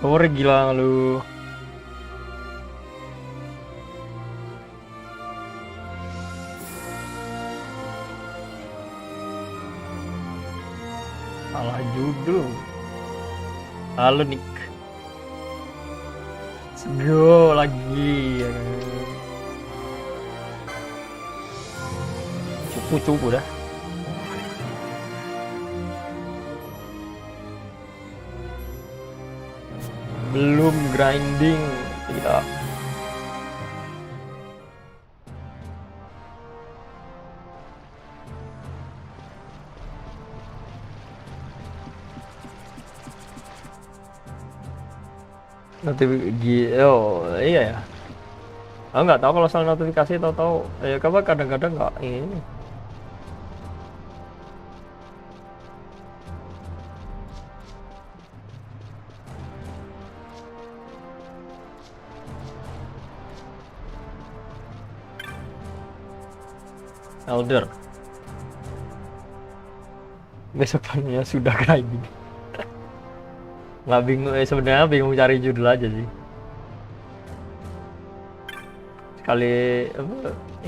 Sore gila lu. Salah judul. Halo Nick. Let's go lagi ya kan. Cupu-cupu dah. Belum grinding tidak. Notifikasi, oh iya ya. Aku nggak tahu kalau soal notifikasi, tahu-tahu ya kabar kadang-kadang nggak ini. Elder. Besokannya sudah grinding. Nggak bingung, sebenarnya bingung cari judul aja sih.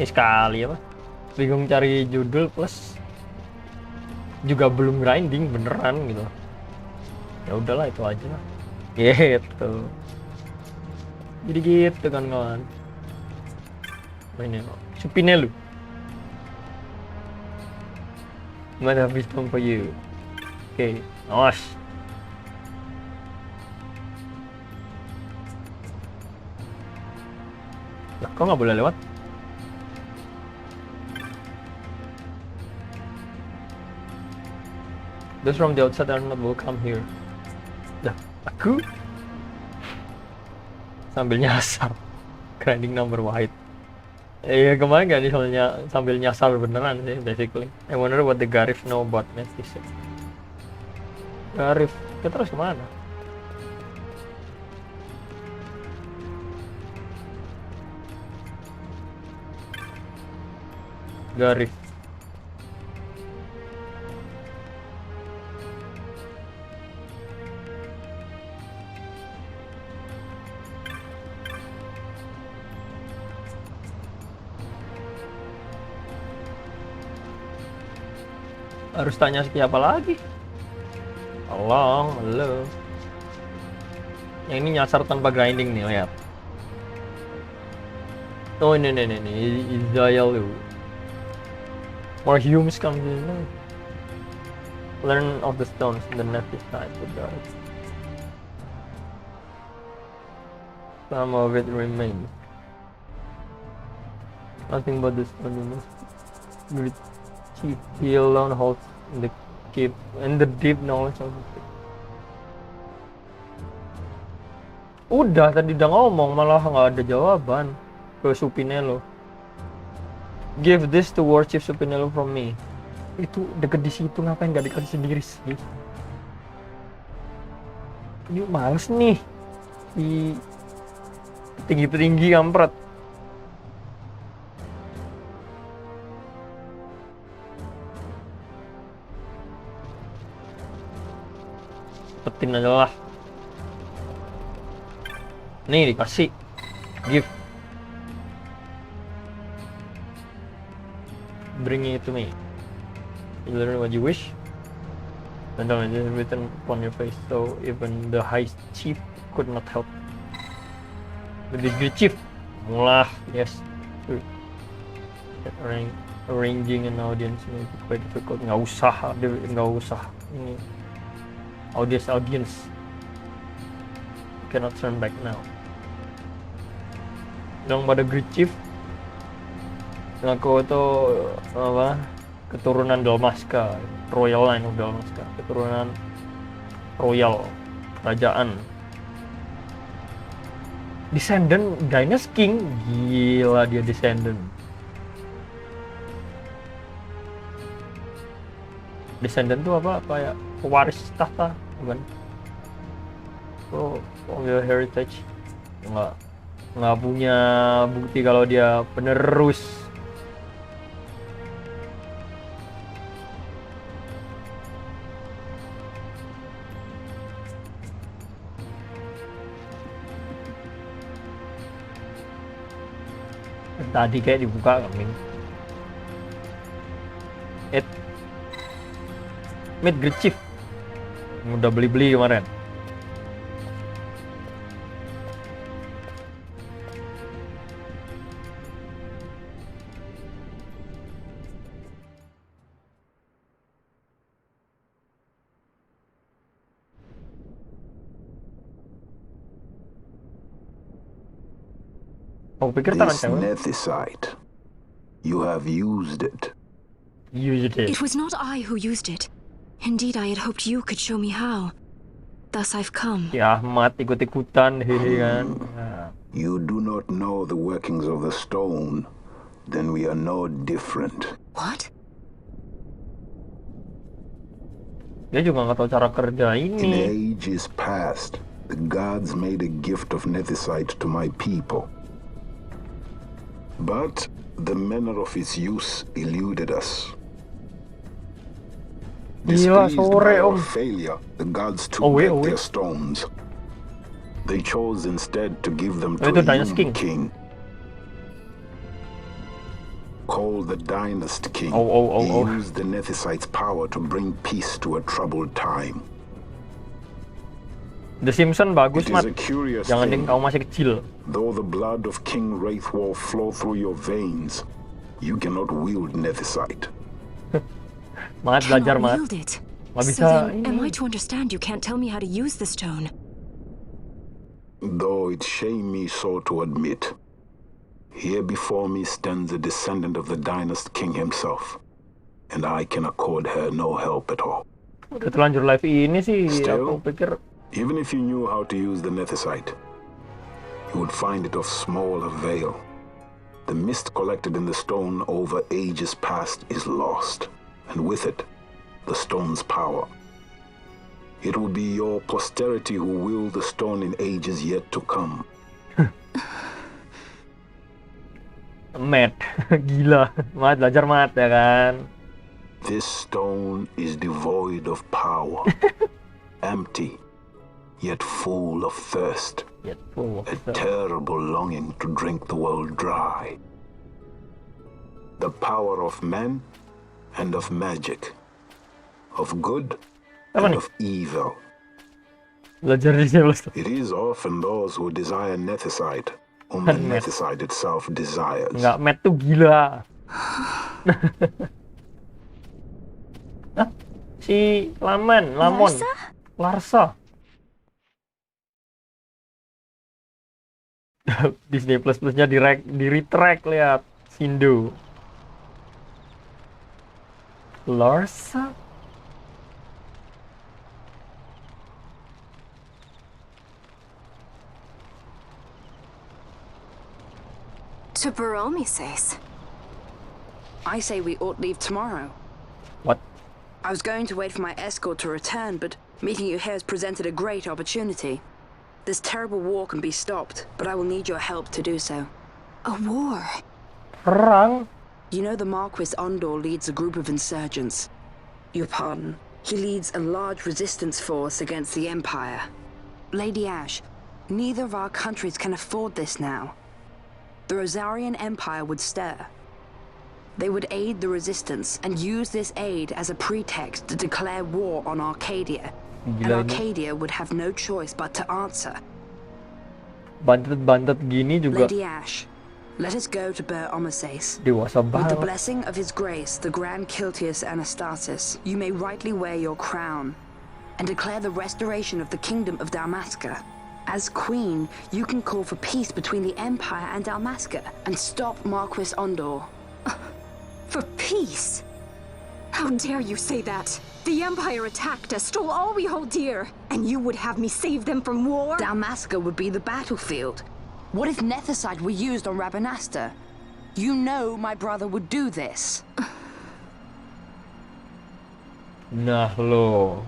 Sekali apa? Bingung cari judul plus juga belum grinding beneran gitu. Ya udahlah itu aja lah. Gitu. Jadi gitu kan kawan. Ini supine lu. Might have wisdom for you. Oke, nice. Lah, kok nggak boleh lewat? Those from the outside are not welcome here. Dah, aku sambil nyasar. Grinding number white. Iya kemarin gak nih soalnya sambil nyasar beneran sih basically. I wonder what the Garif know about Mestis. Garif, kita terus kemana? Garif. Harus tanya siapa lagi? Tolong, halo. Yang ini nyasar tanpa grinding nih, lihat. Oh ini Israel lu. More humans come in. Learn of the stones in the net this time to die. Some of it remains. Nothing but the stone. Great chief, he alone holds the keep and the deep knowledge of it. Udah tadi udah ngomong malah nggak ada jawaban ke Supinello. Give this to Warchief Supinello from me. Itu deket di situ ngapain nggak dikasih sendiri sih? Ini males nih di tinggi kampret. Petin aja lah. Nih dikasih. Give. Bring it to me. You learn what you wish. And then it is written upon your face, so even the high chief could not help. With this great chief. Mulah, yes. Arranging an audience may be quite difficult. Nggak usah. Ini audience. Cannot turn back now. Yang pada great chief. Aku itu apa? Keturunan Dalmaska, royal line of Dalmaska, keturunan royal kerajaan. Descendant Dynasty King, gila dia descendant. Descendant tuh apa? Kayak pewaris tahta, bukan? Oh, your heritage nggak punya bukti kalau dia penerus. Tadi kayak dibuka kami. Meet Great Chief. Udah beli kemarin. This nethicite, you have used it. It was not I who used it. Indeed, I had hoped you could show me how. Thus I've come. Ya Ahmad ikut-ikutan hehe kan. You do not know the workings of the stone, then we are no different. What? Dia juga nggak tahu cara kerja ini. In ages past, the gods made a gift of nethicite to my people. But the manner of its use eluded us. Displeased by our failure, the gods took back their stones. They chose instead to give them to a young king. Called the Dynast King. He used the nethicite's power to bring peace to a troubled time. The Simpsons bagus, Mat. Jangan ding kau masih kecil. Though the blood of King Wraithwall flow through your veins, you cannot wield nethicite. Mat, belajar, Mat. So then, am I to understand you can't tell me how to use the stone? Though it shame me so to admit, here before me stands a descendant of the Dynast King himself, and I can accord her no help at all. Udah terlanjur live ini sih, Still, aku pikir. Even if you knew how to use the nethicite, you would find it of small avail. The mist collected in the stone over ages past is lost, and with it, the stone's power. It will be your posterity who wield the stone in ages yet to come. Matt, gila. Mat, belajar Mat, ya kan? This stone is devoid of power, empty, yet full of thirst, a terrible longing to drink the world dry. The power of men and of magic, of good and of evil. It is often those who desire nethicite whom the nethicite itself desires. Enggak, Matt tuh gila. Si Lamon. Larsa. Disney Plus-nya di retract, lihat. Sindo. Larsa? To Belum, says. I say we ought leave tomorrow. What? I was going to wait for my escort to return, but meeting you here has presented a great opportunity. This terrible war can be stopped, but I will need your help to do so. A war? Perang? You know the Marquis Ondor leads a group of insurgents. Your pardon. He leads a large resistance force against the Empire. Lady Ash, neither of our countries can afford this now. The Rosarian Empire would stir. They would aid the resistance and use this aid as a pretext to declare war on Arcadia. And Arcadia would have no choice but to answer. Bantet gini juga. Lady Ash, let us go to Belum. Dewasa banget. With the blessing of His Grace, the Grand Kiltius Anastasis, you may rightly wear your crown and declare the restoration of the Kingdom of Dalmasca. As Queen, you can call for peace between the Empire and Dalmasca and stop Marquis Ondor. For peace? How dare you say that? The Empire attacked us, stole all we hold dear, and you would have me save them from war? Dalmasca would be the battlefield. What if nethicite were used on Rabanasta? You know my brother would do this. Nah lo.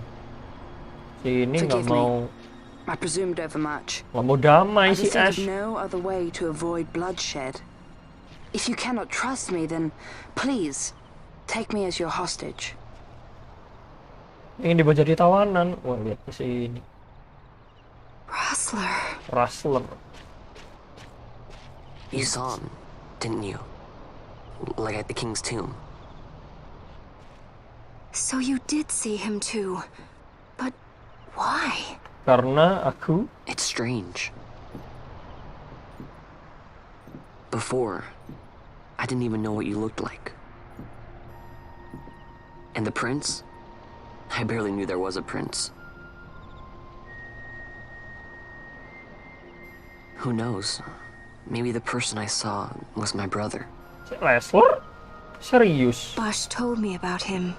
Si ini nggak mau. I presumed overmuch. Nggak mau damai I si just Ash. have no other way to avoid bloodshed. If you cannot trust me, then please take me as your hostage. Ingin dibawa jadi tawanan. Wah, lihat ke sini. Rustler. Rustler. Yusan, didn't you? Like at the king's tomb. So you did see him too. But why? Karena aku... It's strange. Before, I didn't even know what you looked like. And the prince? I barely knew there was a prince. Who knows? Maybe the person I saw was my brother. Lesler? Serius? Bosch told me about him.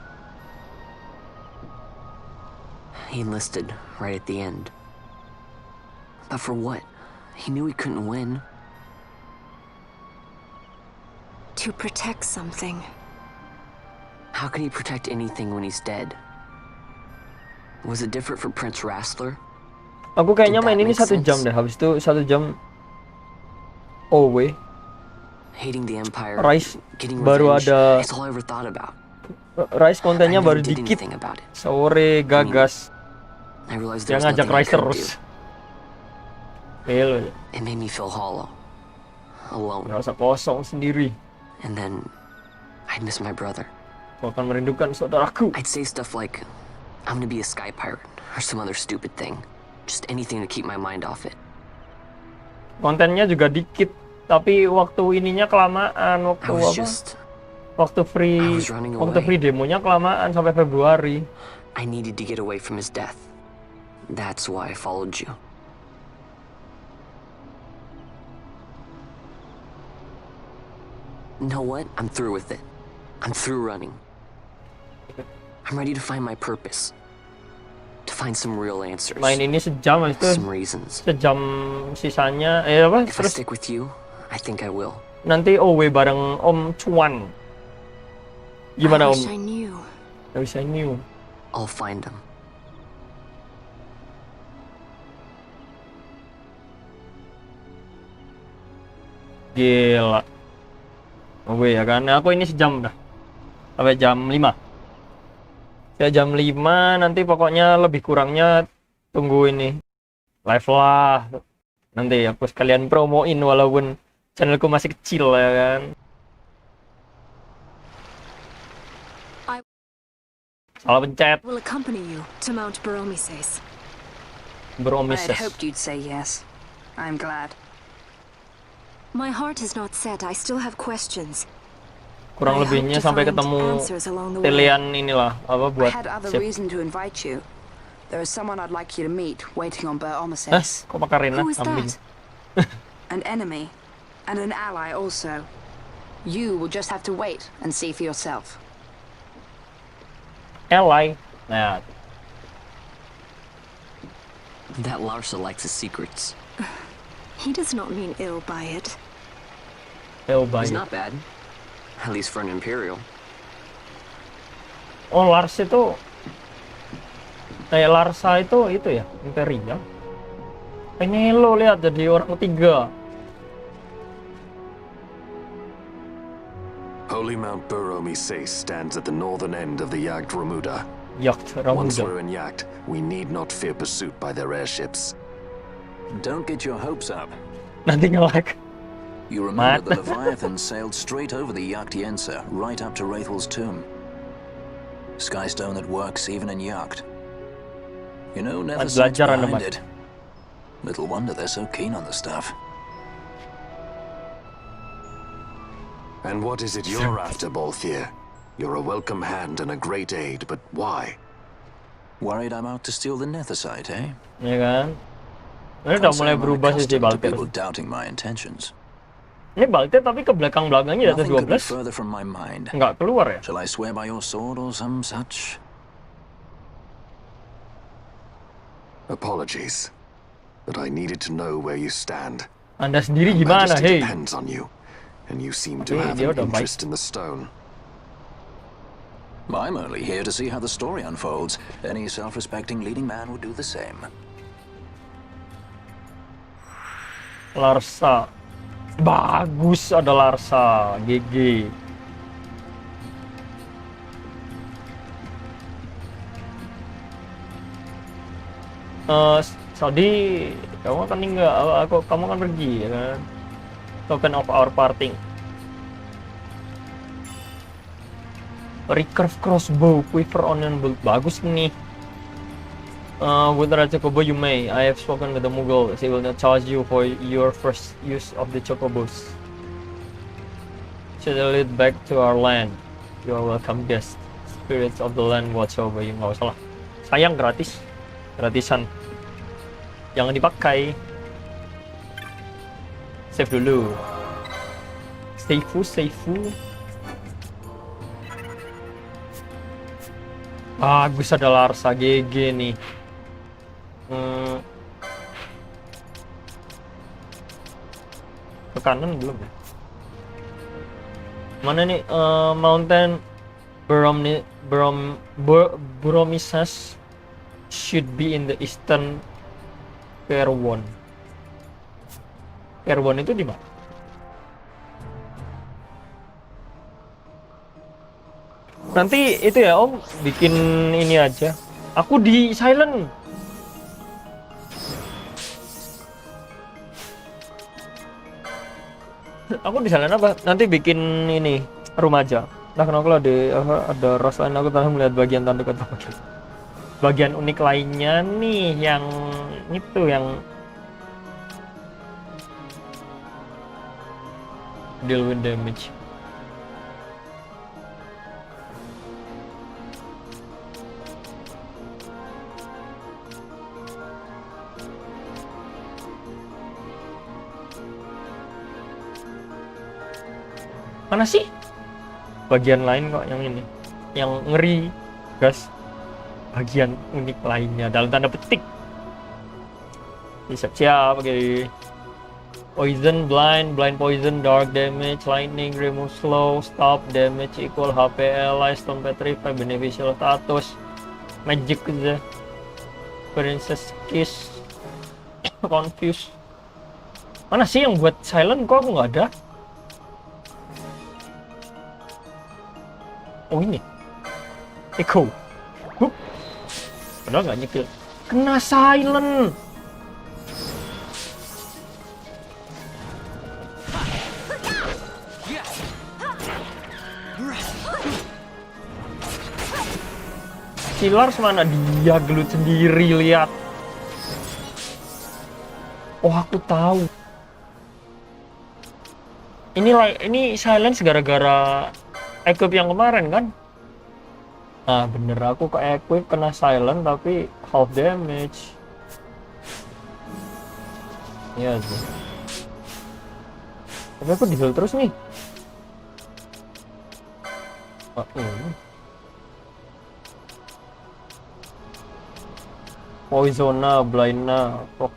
He enlisted right at the end. But for what? He knew he couldn't win. To protect something. How can he protect anything when he's dead? Was it different for Prince Rastler? Aku kayaknya main ini 1 Did that make jam sense? deh. Habis itu 1 jam OW. Hating the Empire, Rice getting baru revenge, ada- it's all I ever thought about. Rice I kontennya never baru did dikit. anything about it. Sore gagas. I realized there Dia was ngajak nothing I Rice couldn't terus. do. Fail. It made me feel hollow, alone. Ngerasa kosong sendiri. And then I'd miss my brother. Aku akan merindukan saudaraku. I'd say stuff like, I'm gonna be a sky pirate, or some other stupid thing. Just anything to keep my mind off it. Kontennya juga dikit, tapi waktu ininya kelamaan. Waktu I was apa? just, Waktu free, I was running waktu away. free demonya kelamaan sampai Februari. I needed to get away from his death. That's why I followed you. You know what? I'm through with it. I'm through running. I'm ready to find my purpose. To find some real answers. Main ini sejam itu, Some reasons. sejam sisanya. Apa? If I Terus stick with you, I think I will. nanti OW bareng Om Cuan. Gimana I Om? wish I knew. Gak bisa new. I'll find them. Gila. OW ya kan? Aku ini sejam dah. Sampai jam 5. Ya jam 5 nanti pokoknya lebih kurangnya tunggu ini. Live lah. Nanti aku sekalian promoin walaupun channelku masih kecil ya kan. Salah pencet. Will accompany you to Mount Baromises. I Beromises. had hoped you'd say yes. I'm glad. My heart is not set. I still have questions. Kurang I hope lebihnya to sampai find ketemu answers along the way. pilihan inilah apa I buat had other sip. reason to invite you. There is someone I'd like you to meet waiting on Hah? Baromises. Kok Makarena? Who is Kambing. that? An enemy. And an ally also. You will just have to wait and see for yourself. Ally. Nah, That Larsa likes his secrets. He does not mean ill by it. L He's by. not bad. At least for an Imperial. Oh, Lars itu Larsa itu ya, Imperial. Ini lo lihat jadi orang ketiga. Holy Mount Baromises stands at the northern end of the Jagd Ramuda. Yacht Once Ramuda. we're in Jagd, we need not fear pursuit by their airships. Don't get your hopes up. Nanti nge-lag. You remember Matt. the Leviathan sailed straight over the Yacht right up to Wraithel's tomb. Skystone that works even in Yacht. You know, never Matt sits belajar Anda, behind Matt. it. Little wonder they're so keen on the stuff. And what is it you're after, Balthier? You're a welcome hand and a great aid, but why? Worried I'm out to steal the Nethicite, eh? Ya kan? Ini udah mulai I'm berubah sih si accustomed to Baltir. people doubting my intentions. Ini Baltir tapi ke belakang-belakangnya di atas Nothing could be 12. further from my mind. Nggak keluar ya? Shall I swear by your sword or some such? Apologies, but I needed to know where you stand. Anda sendiri Her gimana, Majesty hei? depends on you, and you seem to Tapi have dia an udah baik. interest in the stone. I'm only here to see how the story unfolds. Any self-respecting leading man would do the same. Larsa. Bagus ada Larsa. GG. Saudi, kamu akan tinggal, kamu akan pergi ya kan? Token of our parting. Recurve crossbow, quiver onion bolt. Bagus nih. With the chocobo you may. I have spoken with the Mughal. She will not charge you for your first use of the chocobos. Should lead back to our land. You are welcome guest. Spirits of the land watch over you. Nggak usah lah. Sayang gratis. Gratisan. Jangan dipakai. Save dulu. Seifu. Bagus, ada Larsa GG nih. Ke kanan belum ya? Mana nih Mountain Bromisas should be in the eastern Kerwon. Kerwon itu di mana? Nanti itu ya Om, bikin ini aja. Aku di silent. Aku di silent apa? Nanti bikin ini rumah aja. Nah kenapa ada ras lain, aku telah melihat bagian tanda kata bagian unik lainnya nih yang itu yang deal with damage. Mana sih bagian lain kok yang ini yang ngeri guys, bagian unik lainnya dalam tanda petik. Siap-siap. Oke. Poison, blind poison, dark damage, lightning, remove slow, stop damage equal HP ally, stone petrify, beneficial status, magic aja, princess kiss, confuse. Mana sih yang buat silent kok aku nggak ada? Oh ini Echo. Padahal nggak nyekil. Kena silent. Killers mana dia gelut sendiri, lihat. Oh aku tahu. Ini silence gara-gara equip yang kemarin kan? Nah bener, aku ke equip kena silent tapi half damage. Iya sih. Tapi aku di-heal terus nih. Poisona, blindna, fox.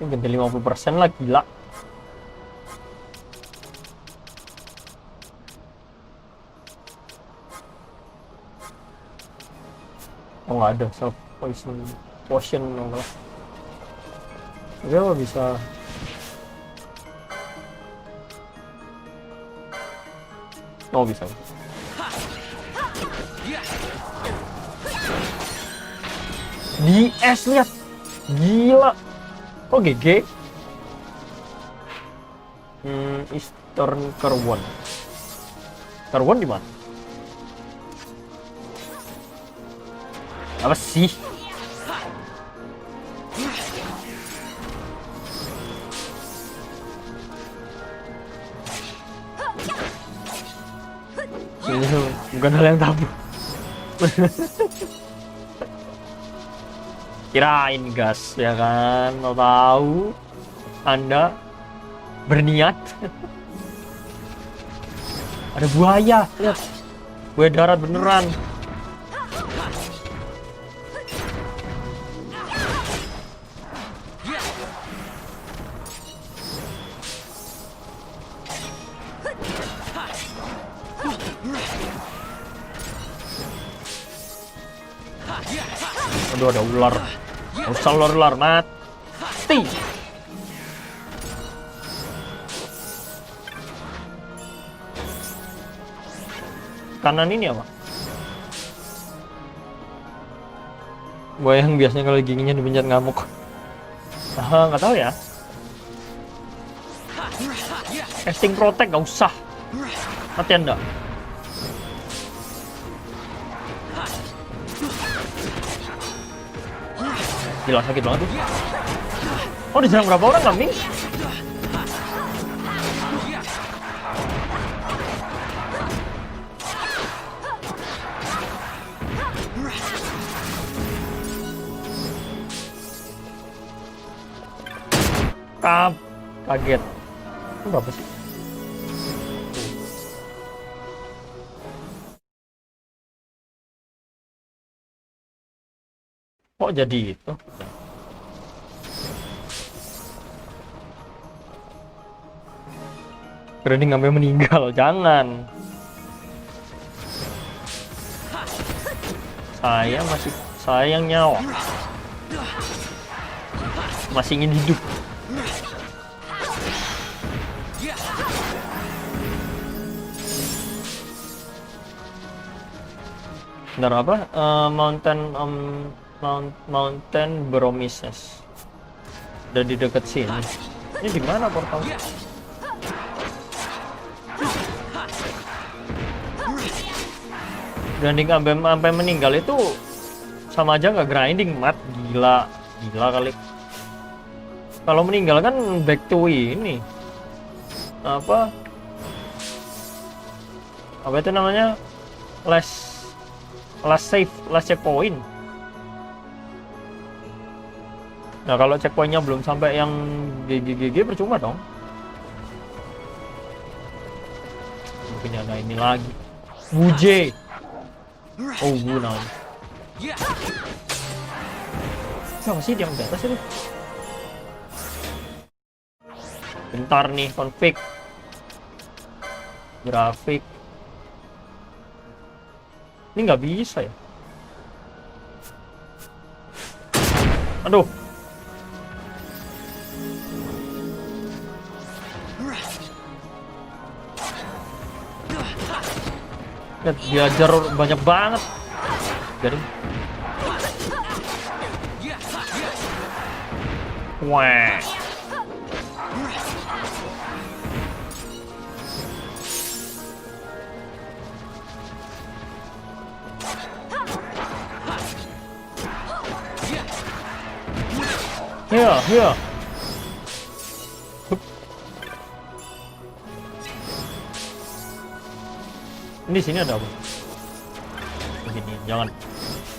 Ini ganti 50% lah, gila. Oh nggak ada self potion enggak. Tapi apa bisa bisa di es, lihat gila. Oh GG. Eastern Kerwon di mana? Apa sih? Bukan hal yang tabu. Kirain gas ya kan, mau tahu Anda berniat. Ada buaya, lihat. Buaya darat beneran. Aduh ada ular. Usah ular mati. Kanan ini apa? Buaya yang biasanya kalau giginya dipencet ngamuk. Nggak tahu ya. Casting protect gak usah. Matian enggak? Gila sakit banget tuh. Oh diserang berapa orang kambing? Kaget. Itu berapa sih? Kok jadi itu? Grinding sampai meninggal, jangan. Saya masih sayang nyawa. Masih ingin hidup. Benar apa? Mountain Bromises. Udah di dekat sini. Ini di mana portal? Grinding sampai meninggal itu sama aja nggak grinding, mat. Gila kali. Kalau meninggal kan back to ini. Apa itu namanya? Last save, last checkpoint. Nah kalau checkpointnya belum sampai yang GG percuma dong. Mungkin ada ini lagi. Wuje. Oh guna. Siapa sih yang di atas itu? Bentar nih, config grafik. Ini nggak bisa ya? Aduh. Diajar banyak banget. Jadi. Wah. Here. Ini di sini ada apa? Begini, jangan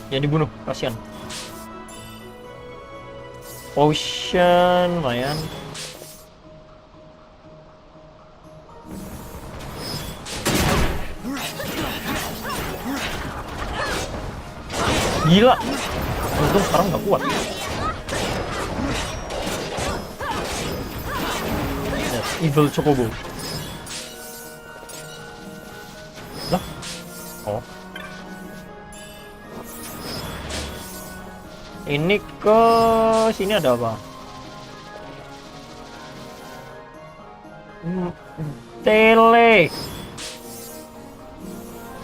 dibunuh, kasihan. Potion, lumayan. Gila, untung sekarang nggak kuat. Evil Chocobo. Lah? Oh. Ini ke sini ada apa? Tele.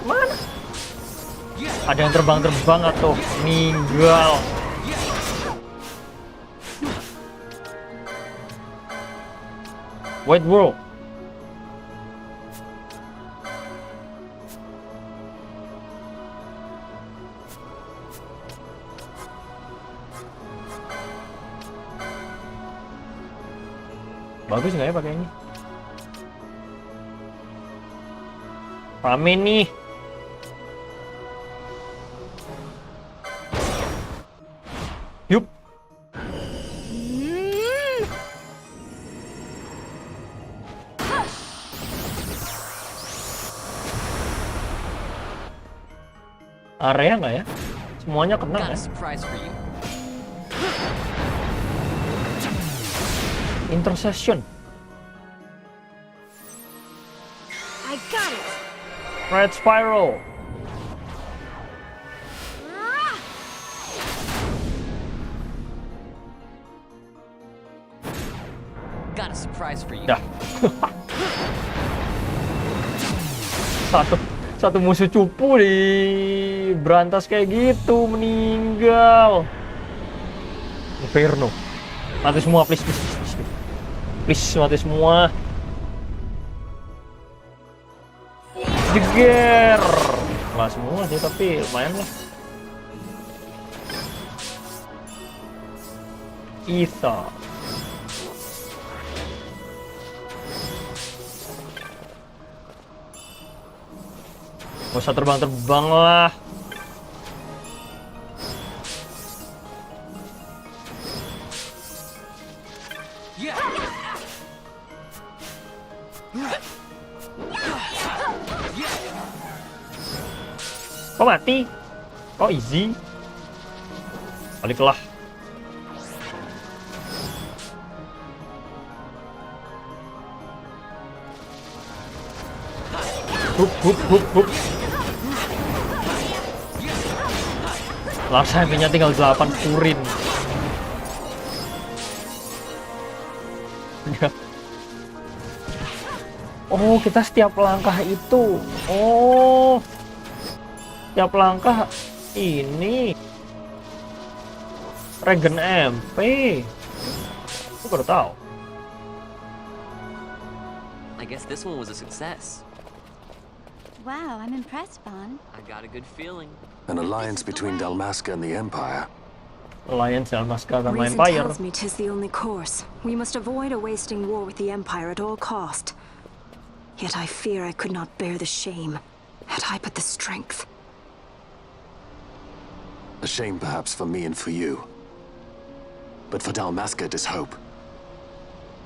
Kemana? Ada yang terbang atau meninggal? White World. Bagus nggak ya pakai ini? Rame nih. Yup. Area nggak ya? Semuanya kena ya? Intercession. I got it. Red Spiral. Got a surprise for you. Dah. Satu musuh cupu di berantas kayak gitu meninggal. Inferno. Mati semua, please mati semua. Jeger. Nggak semua sih, tapi lumayan lah. Isa. Gak usah terbang-terbang lah. Kok mati? Kok easy? Baliklah. Hup. Larsa MP-nya tinggal 8 purin. Oh, kita setiap langkah itu. Oh. Setiap langkah ini regen MP. Aku baru tahu. I guess this one was a success. Wow, I'm impressed, Bond. I got a good feeling. An alliance between Dalmasca and the Empire. Alliance Dalmasca sama Reason Empire. tells me 'tis the only course. We must avoid a wasting war with the Empire at all cost. Yet I fear I could not bear the shame, had I but the strength. A shame perhaps for me and for you. But for Dalmasca, 'tis hope.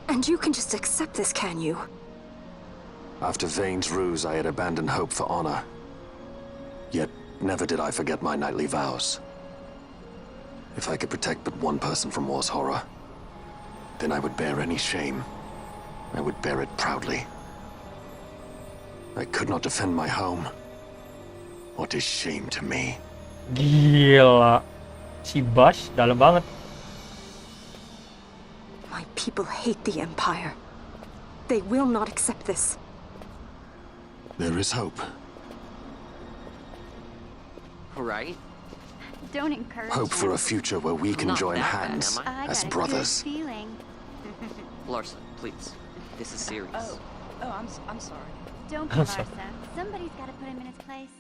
And you can just accept this, can you? After Vane's ruse, I had abandoned hope for honor. Yet, never did I forget my knightly vows. If I could protect but one person from war's horror, then I would bear any shame. I would bear it proudly. I could not defend my home. What is shame to me? Gila. Si Bash dalam banget. My people hate the Empire. They will not accept this. There is hope. Right? Don't encourage Hope for a him. future where we can Not join that bad, hands am I as got a brothers. good feeling. Larson, please. This is serious. I'm sorry. Don't be Larsa. Somebody's got to put him in his place.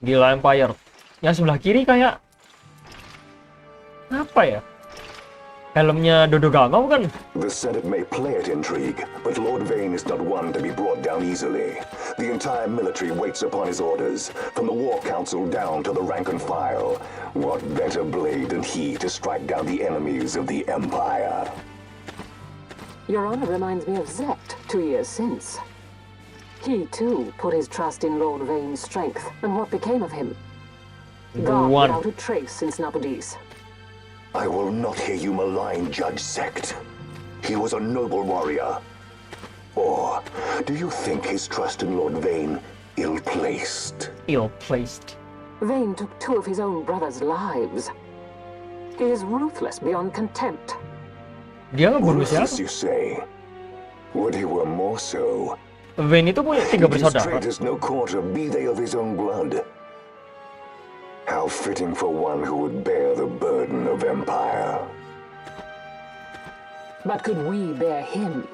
Gila Empire. Yang sebelah kiri kayak apa ya? Helmnya Dodogama bukan? The Senate may play at intrigue, but Lord Vane is not one to be brought down easily. The entire military waits upon his orders, from the War Council down to the rank and file. What better blade than he to strike down the enemies of the Empire? Your Honor reminds me of Zect 2 years since. He, too, put his trust in Lord Vane's strength, and what became of him? Gone without a trace since Nabudis. I will not hear you malign Judge Sect. He was a noble warrior. Or do you think his trust in Lord Vane ill-placed? Ill-placed. Vane took 2 of his own brothers' lives. He is ruthless beyond contempt. Dia ngebunuh siapa? Ruthless, you say? Would he were more so? Vane itu punya 3 bersaudara. His traitors no quarter, be they of his own blood. How fitting for one who would bear the burden of empire. But could we bear him?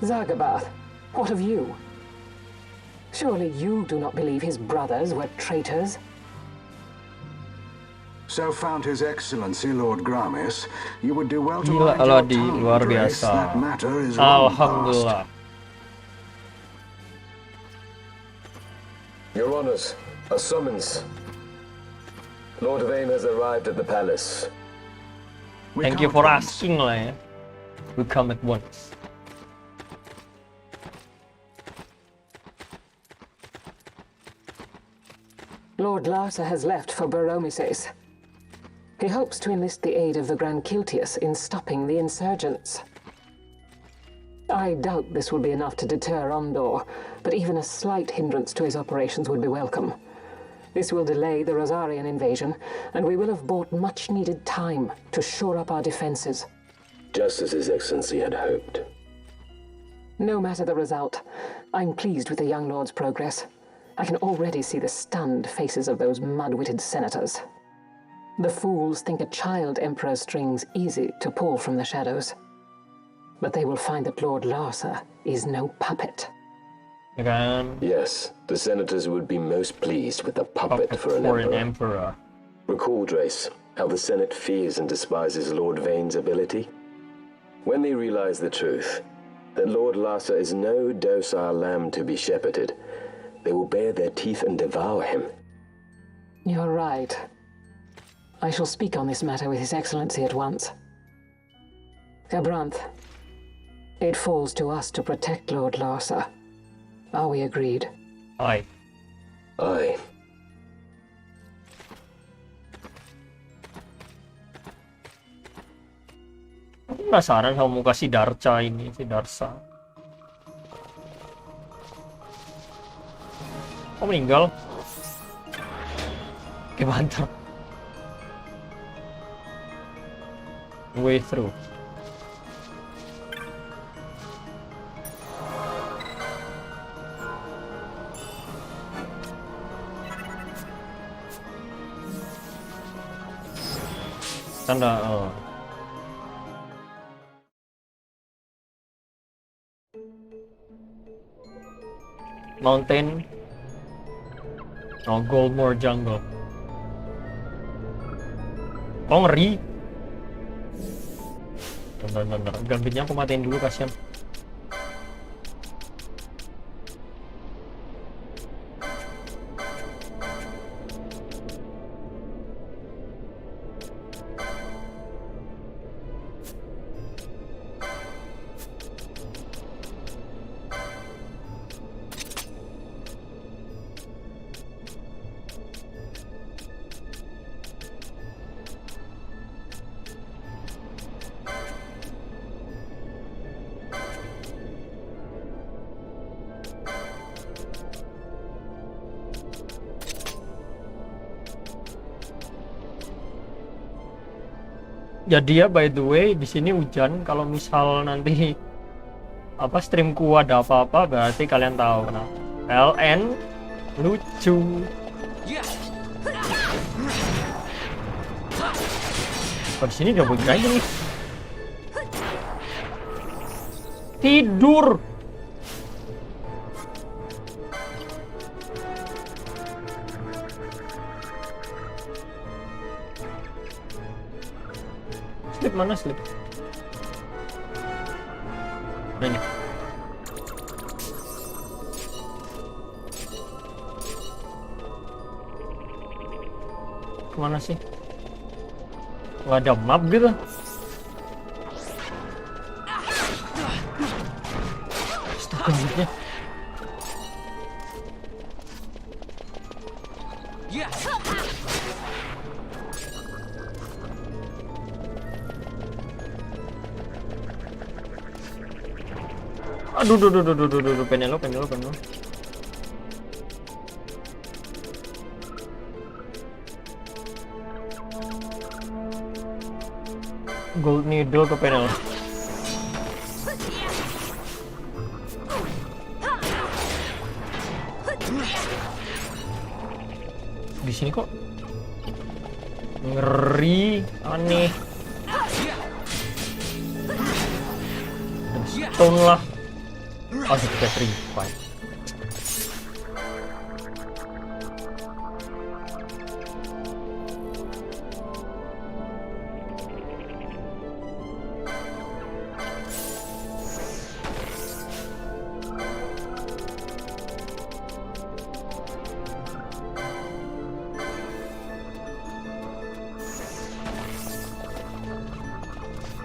Zagabath, what of you? Surely you do not believe his brothers were traitors? So found His Excellency Lord Gramis, you would do well to Gila, mind your Aladi, tongue, luar Grace. biasa. That matter is long past. Alhamdulillah. Your Honors, a summons. Lord Vane has arrived at the palace. Thank you for asking lah ya. We come at once. Lord Larsa has left for Baromises. He hopes to enlist the aid of the Grand Kiltius in stopping the insurgents. I doubt this will be enough to deter Ondor, but even a slight hindrance to his operations would be welcome. This will delay the Rosarian invasion, and we will have bought much-needed time to shore up our defenses. Just as His Excellency had hoped. No matter the result, I'm pleased with the young lord's progress. I can already see the stunned faces of those mud-witted senators. The fools think a child emperor's strings easy to pull from the shadows. But they will find that Lord Larsa is no puppet. Yes, the senators would be most pleased with a puppet for an emperor. Recall, Drace, how the Senate fears and despises Lord Vane's ability. When they realize the truth, that Lord Larsa is no docile lamb to be shepherded, they will bare their teeth and devour him. You're right. I shall speak on this matter with His Excellency at once. Gabranth, it falls to us to protect Lord Larsa. Are we agreed? Aye. Aye. Aku penasaran sama muka si Darca ini, si Darsa. Oh, meninggal. Oke, mantap. Way through. Tanda, Mountain. Oh, Goldmore Jungle. Oh, ngeri. Bentar. Gambitnya aku matiin dulu, kasihan. Jadi ya, by the way, di sini hujan. Kalau misal nanti streamku ada apa-apa, berarti kalian tahu kenapa. LN lucu. Di sini udah begini aja nih. Tidur. Slip mana slip? Ini. Kemana sih? Gak ada map gitu. Astaga. Aduh, penelo. Gold needle ke penelo. Di sini kok ngeri, aneh. Stone lah. Oh, kita revive.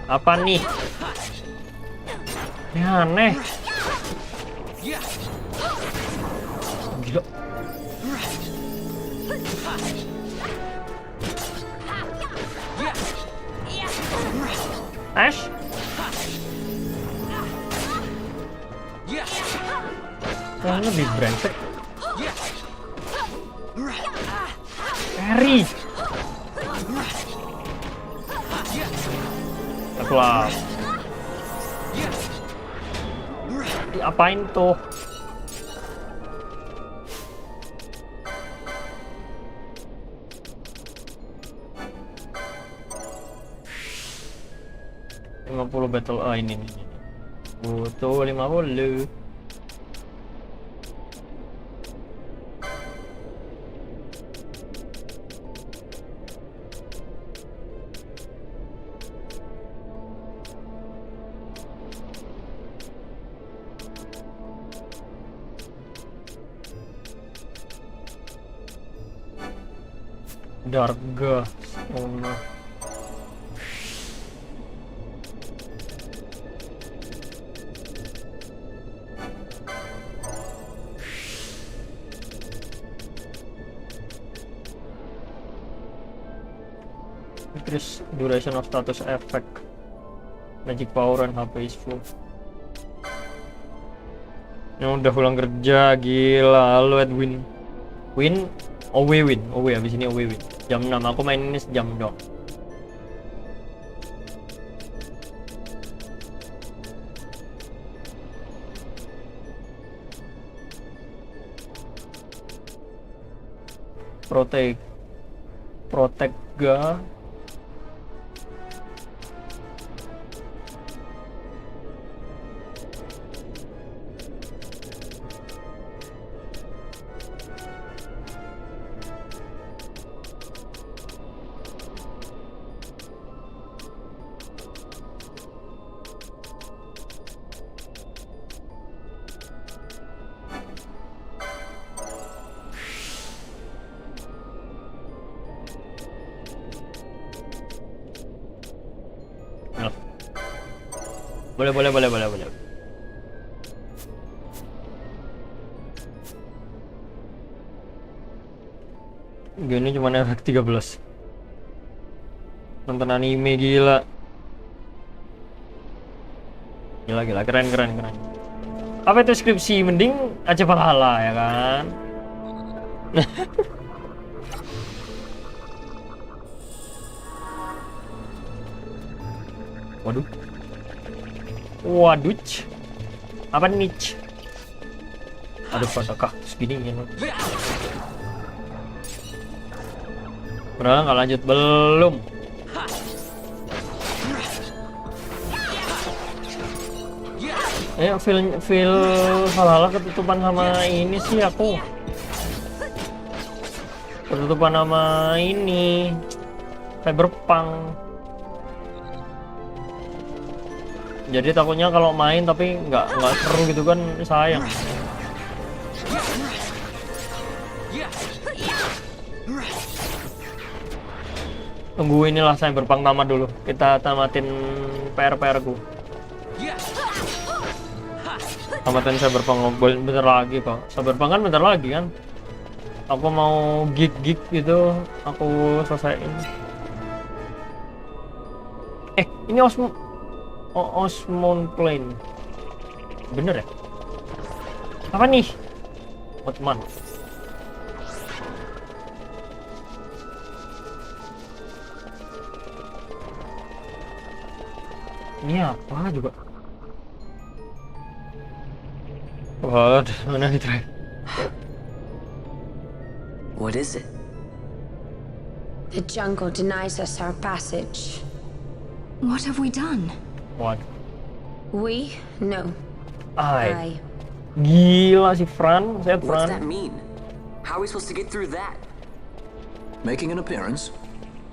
Apa nih? Ini aneh. Gila. Ash? Yang lebih brengsek. Harry. Keluar. Diapain tuh? 50 battle. Ini. Butuh 50. Darga Stone. Increase duration of status effect. Magic power and HP is full. Ini udah pulang kerja, gila. Lu Edwin. Win. Win. Abis ini win. Jam 6, aku main ini sejam dong. Protect ga. Boleh. Gini cuma efek 13. Nonton anime gila. Gila keren. Apa itu skripsi? Mending aja pahala ya kan. Waduh. Apa nih? Aduh, pada kaktus gini ya. Udah nggak lanjut belum? Feel hal-hal ketutupan sama ini sih aku. Ketutupan sama ini. Cyberpunk. Jadi takutnya kalau main tapi nggak seru gitu kan, sayang. Tunggu inilah Cyberpunk tamat dulu. Kita tamatin PR ku. Tamatin Cyberpunk bentar lagi kok. Cyberpunk kan bentar lagi kan. Aku mau gig gitu, aku selesaiin. Ini Osmond Plane. Bener ya? Apa nih? Otman. Ini apa juga? What? Mana nih terakhir? What is it? The jungle denies us our passage. What have we done? What? We? No. I. Gila si Fran, What's that mean? How are we supposed to get through that? Making an appearance?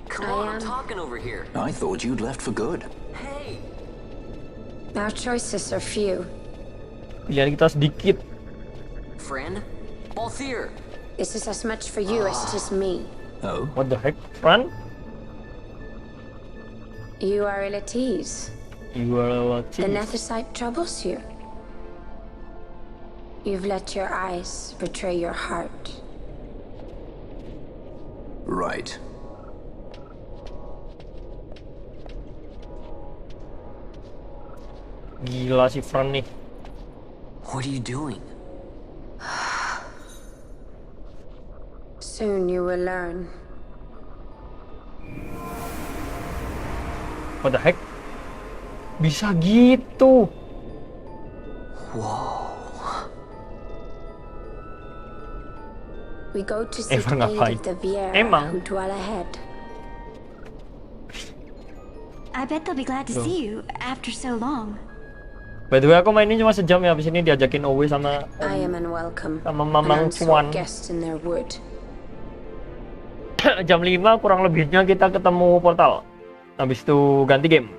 Come on, I'm talking over here. I thought you'd left for good. Hey! Our choices are few. Pilihan kita sedikit. Friend? Balthier! This is as much for you as it is me. Oh? What the heck, Fran? You are ill at ease. You are ill at The ease. Nethersite troubles you. You've let your eyes betray your heart. Right. Gila si Fran nih. What are you doing? Soon you will learn. What the heck? Bisa gitu. Wow. We go to seek Ever aid ngapain? of the Viera Emang. who dwell ahead. I bet they'll be glad to see you after so long. By the way, aku mainin cuma sejam ya, habis ini diajakin Owe sama I am unwelcome. sama Mamang Cuan. Guest in their wood. Jam 5 kurang lebihnya kita ketemu portal. Habis itu ganti game.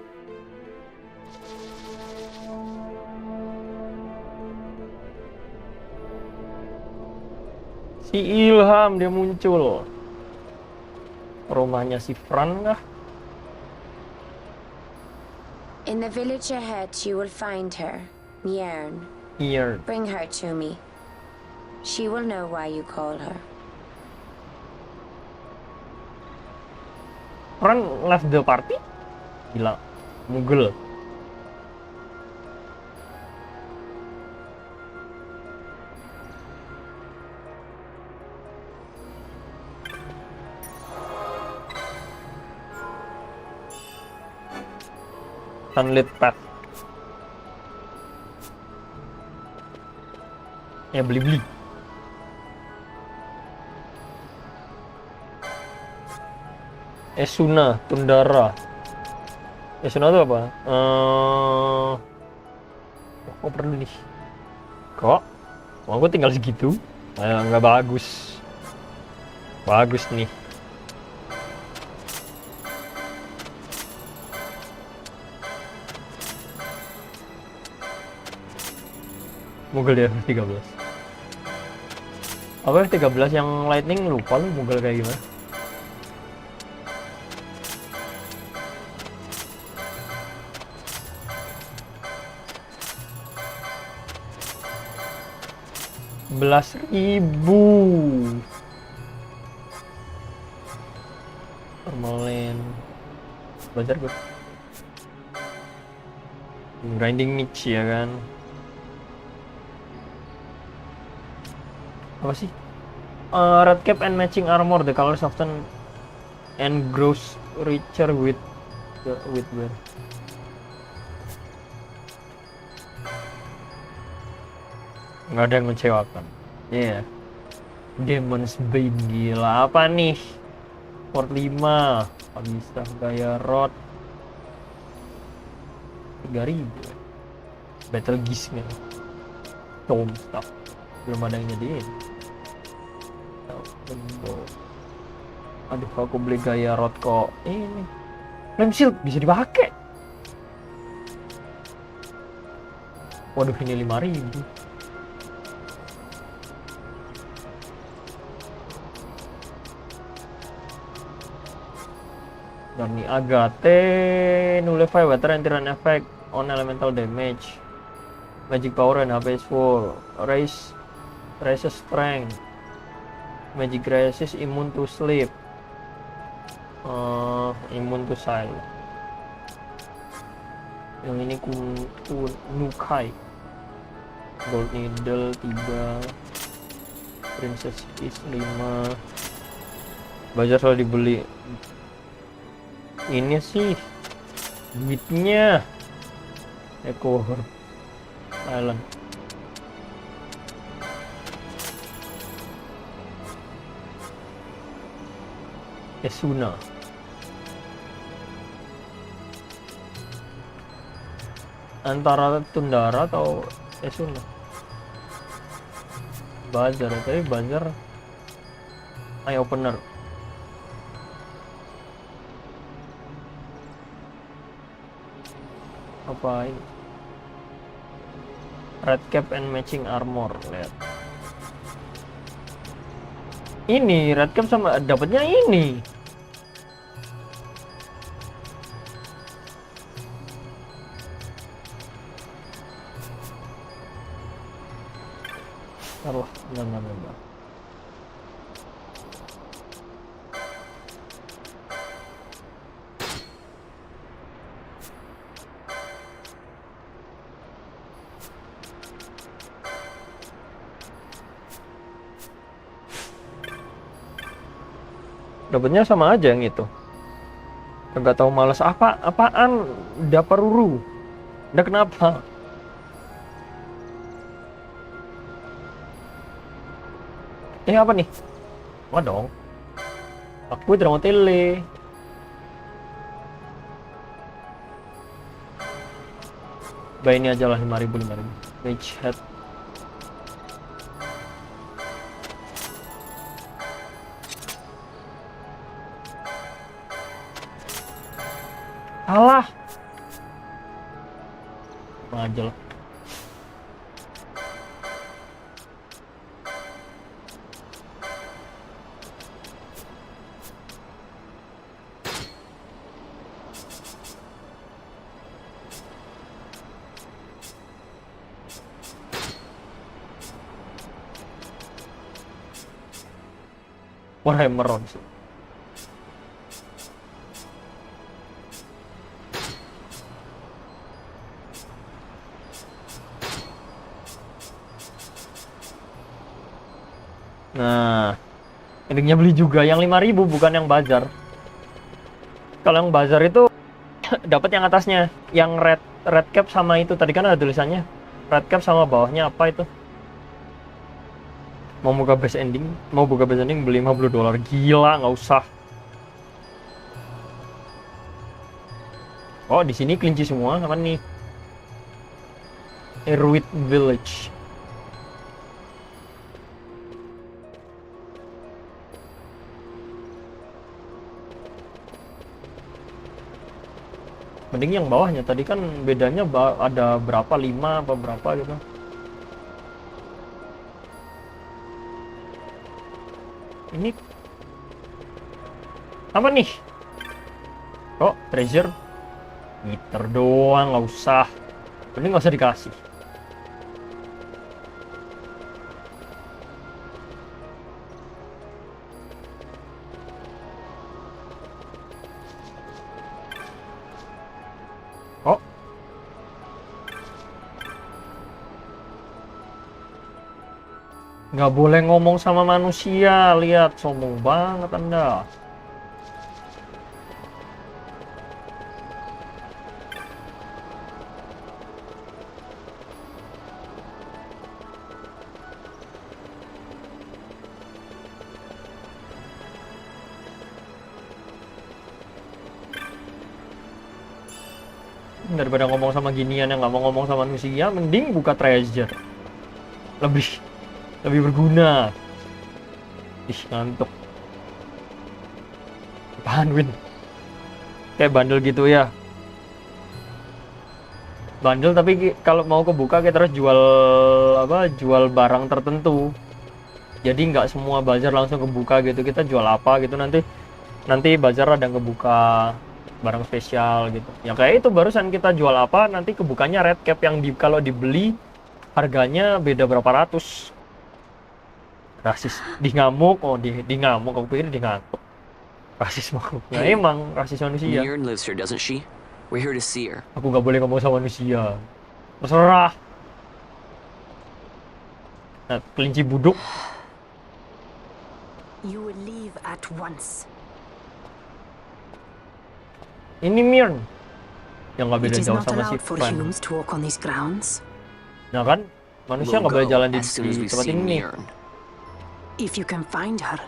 Si Ilham dia muncul. Rumahnya si Fran kah? In the village ahead, you will find her, Nyearn. Nyearn. Bring her to me. She will know why you call her. Fran left the party? Gila, Mugel. Sunlit Path. Ya beli-beli. Esuna, Tundara. Esuna itu apa? Oh perlu nih. Kok? Oh, aku tinggal segitu? Nggak bagus. Bagus nih. Mugel ya 13. Apa 13 yang lightning lupa lu Mugel kayak gimana? $11.000 permalen belajar gue grinding niche ya kan. Apa sih? Red cap and matching armor, the color soften and grows richer with wear. Nggak ada yang mengecewakan. Iya. Yeah. Demon's Bane gila apa nih? Port 5 nggak bisa gaya rod 3.000. Battle Geese nih. Tome stuff. Belum ada yang nyediain. Aduh, aku beli gaya rod kok ini flame shield bisa dipakai. Waduh, ini 5.000. Darni Agate nullify water and run effect on elemental damage. Magic power and HP is full. Raises strength. Magic resist immune to sleep. Immune to silence. Yang ini Nukai. Gold needle 3. Princess is 5. Belajar selalu dibeli. Ini sih duitnya Echo Island. Esuna. Antara Tundara atau Esuna? Bazar, tapi Bazar eye opener. Apa ini? Red cap and matching armor, lihat. Ini red cap sama dapatnya ini. Taruh, enggak. Dapatnya sama aja yang itu. Enggak tahu malas apaan Daparuru. Udah kenapa? Apa nih? Wah dong. Aku drama tele. Bay ini aja lah 5.000. Mage head. Salah. Aja lah. Warhammer Rounds. Nah, endingnya beli juga yang 5.000, bukan yang bazar. Kalau yang bazar itu dapat yang atasnya, yang red cap sama itu tadi kan ada tulisannya. Red cap sama bawahnya apa itu? Mau buka base ending beli $50. Gila, nggak usah. Oh, di sini kelinci semua apa nih? Inuit Village. Mending yang bawahnya, tadi kan bedanya ada berapa, 5 apa berapa gitu. Ini apa nih? Oh, treasure meter doang, nggak usah. Ini nggak usah dikasih. Oh, nggak boleh ngomong sama manusia, lihat sombong banget Anda. Daripada ngomong sama ginian yang nggak mau ngomong sama manusia, mending buka treasure. Lebih berguna. Ih, ngantuk. Apaan, Win? Kayak bandel gitu ya. Bandel tapi kalau mau kebuka kita harus jual barang tertentu. Jadi nggak semua bazar langsung kebuka gitu. Kita jual apa gitu, nanti bazar ada yang kebuka barang spesial gitu. Ya kayak itu barusan kita jual apa, nanti kebukanya red cap yang kalau dibeli harganya beda berapa ratus. Rasis, di ngamuk, di ngamuk, aku pikir di ngantuk. Rasis mau. Nah, emang rasis manusia. Mirren lives here, doesn't she? We're here to see her. Aku nggak boleh ngomong sama manusia. Terserah. Nah, kelinci buduk. You will leave at once. Ini Mirren yang nggak beda jauh sama si Fan. Nah kan, manusia nggak boleh jalan di tempat ini. If you can find her.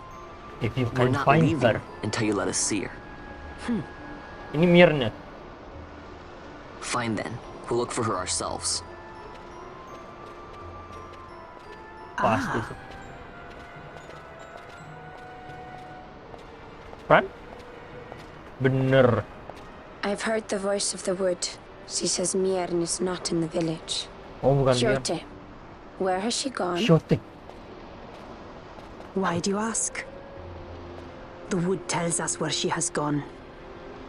If you can find her. Until you let us see her. Ini Mirren ya. Fine then. We'll look for her ourselves. Pasti. Kan? Bener. I've heard the voice of the wood. She says Mirren is not in the village. Oh, bukan Mirren. Where has she gone? XII. Why do you ask? The wood tells us where she has gone.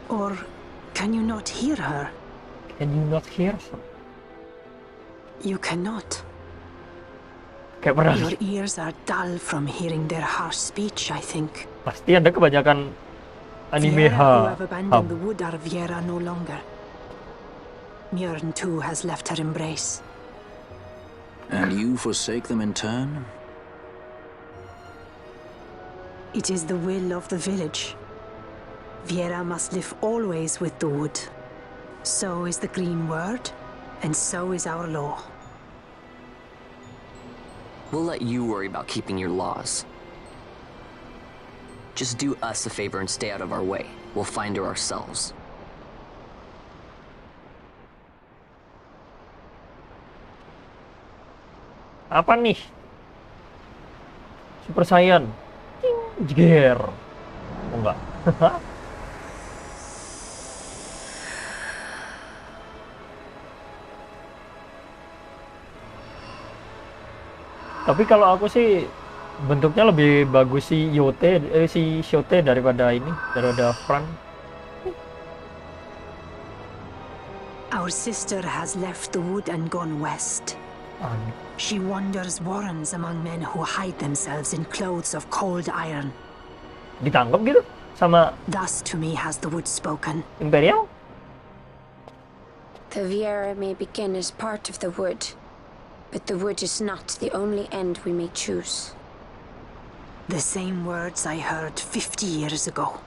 Or can you not hear her? Can you not hear her? You cannot. Kayak pernah. Your ears are dull from hearing their harsh speech, I think. Pasti Anda kebanyakan anime who have abandoned the wood are Viera no longer. Mirren too has left her embrace. And you forsake them in turn? It is the will of the village. Viera must live always with the wood. So is the green word, and so is our law. We'll let you worry about keeping your laws. Just do us a favor and stay out of our way. We'll find her ourselves. Apa nih? Super Saiyan. Jger. Oh enggak. Tapi kalau aku sih bentuknya lebih bagus si si Shote daripada Fran. Our sister has left the wood and gone west. She wanders warrens among men who hide themselves in clothes of cold iron. Ditangkap gitu sama Thus to me has the wood spoken. Imperial? The Viera may begin as part of the wood, but the wood is not the only end we may choose. The same words I heard 50 years ago.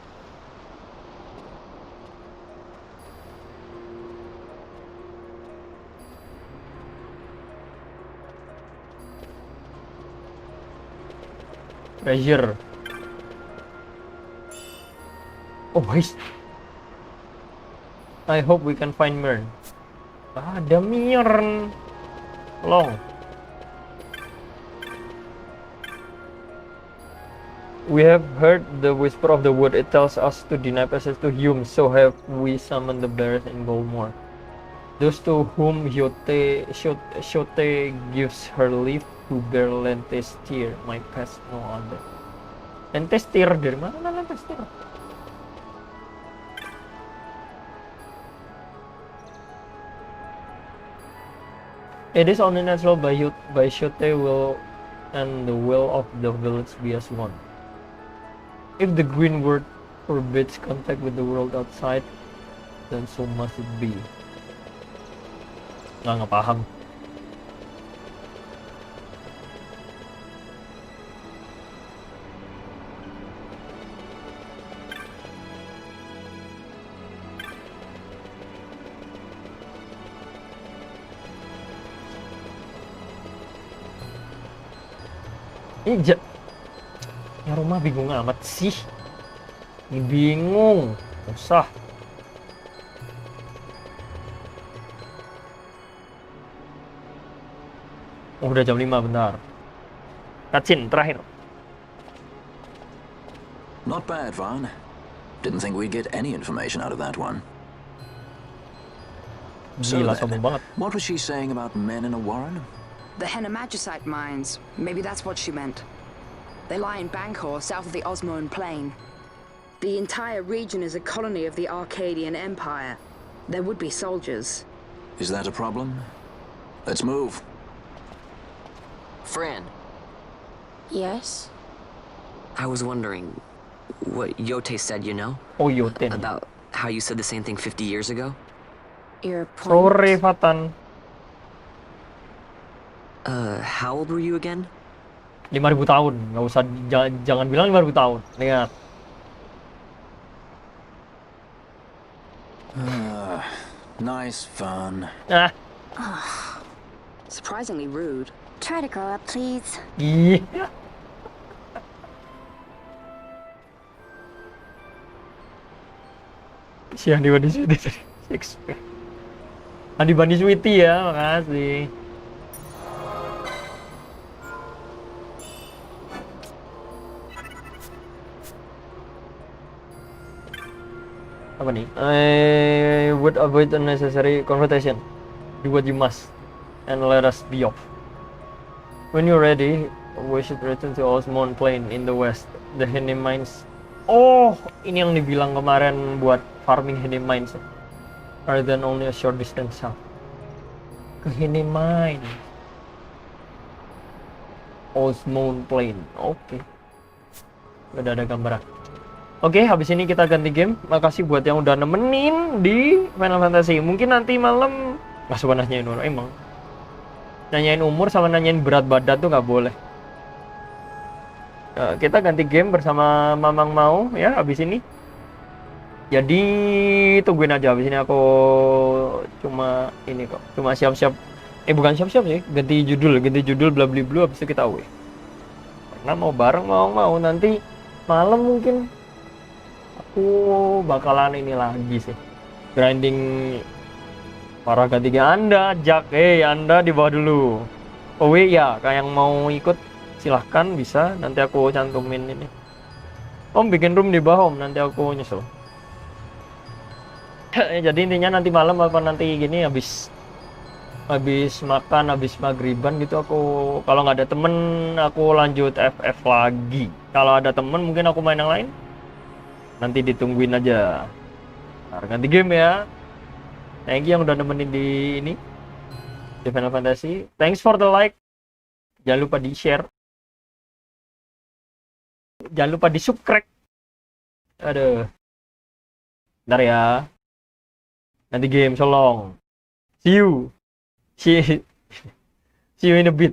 Treasure. Oh, guys. I hope we can find Myrn. Ada Myrn. Long. We have heard the whisper of the wood. It tells us to deny passage to Hume. So have we summoned the bearers in Goldmore. Those to whom Shote gives her leave to bear Lentestir, my pass no other. Lentestir dari mana Lentestir? It is only natural by Shote will and the will of the village be as one. If the green word forbids contact with the world outside, then so must it be. Nggak paham. Ya rumah bingung amat sih. Ini bingung. Usah. Oh, udah jam 5 bentar. Kacin terakhir. Not bad, Vaughn. Didn't think we'd get any information out of that one. So Gila, then, sombong banget. what was she saying about men in a warren? The Henna-Magicite mines. Maybe that's what she meant. They lie in Bangkor, south of the Osmoan Plain. The entire region is a colony of the Arcadian Empire. There would be soldiers. Is that a problem? Let's move. Fran, Yes? I was wondering what Yote said, you know? Oh, Yote. About how you said the same thing 50 years ago? Your point? Sorry, Fatan. How old were you again? 5.000 tahun. Nggak usah, jangan bilang 5.000 tahun. Lihat. Nice fun. Ah. Surprisingly rude. Try to grow up, please. Iya. Si Andi Bani Sweety. Andi Bani Sweety ya, makasih. Apa nih? I would avoid unnecessary confrontation. Do what you must, and let us be off. When you're ready, we should return to Osmond Plain in the west. The Henny Mines. Oh, ini yang dibilang kemarin buat farming Henny Mines. Rather than only a short distance south. Ke Henny Mines. Osmond Plain. Oke. Udah ada gambaran. Oke, habis ini kita ganti game. Makasih buat yang udah nemenin di Final Fantasy. Mungkin nanti malam nggak suka nanyain umur, emang. Nanyain umur sama nanyain berat badan tuh nggak boleh. Kita ganti game bersama Mamang mau ya habis ini. Jadi tungguin aja, habis ini aku cuma ini kok. Cuma siap-siap. Bukan siap-siap sih, ganti judul bla bla bla, habis itu kita away. Karena mau bareng mau nanti malam mungkin aku bakalan ini lagi sih, grinding para ketiga. Anda Jack, Anda di bawah dulu. Oh ya, kayak yang mau ikut silahkan bisa. Nanti aku cantumin ini. Om bikin room di bawah om, nanti aku nyusul. Jadi intinya nanti malam apa nanti gini habis makan, habis maghriban gitu aku kalau nggak ada temen aku lanjut FF lagi. Kalau ada temen mungkin aku main yang lain. Nanti ditungguin aja. Ntar ganti game ya. Thank you yang udah nemenin di ini. Di Final Fantasy. Thanks for the like. Jangan lupa di share. Jangan lupa di subscribe. Aduh. Ntar ya. Nanti game so long. See you. See you in a bit.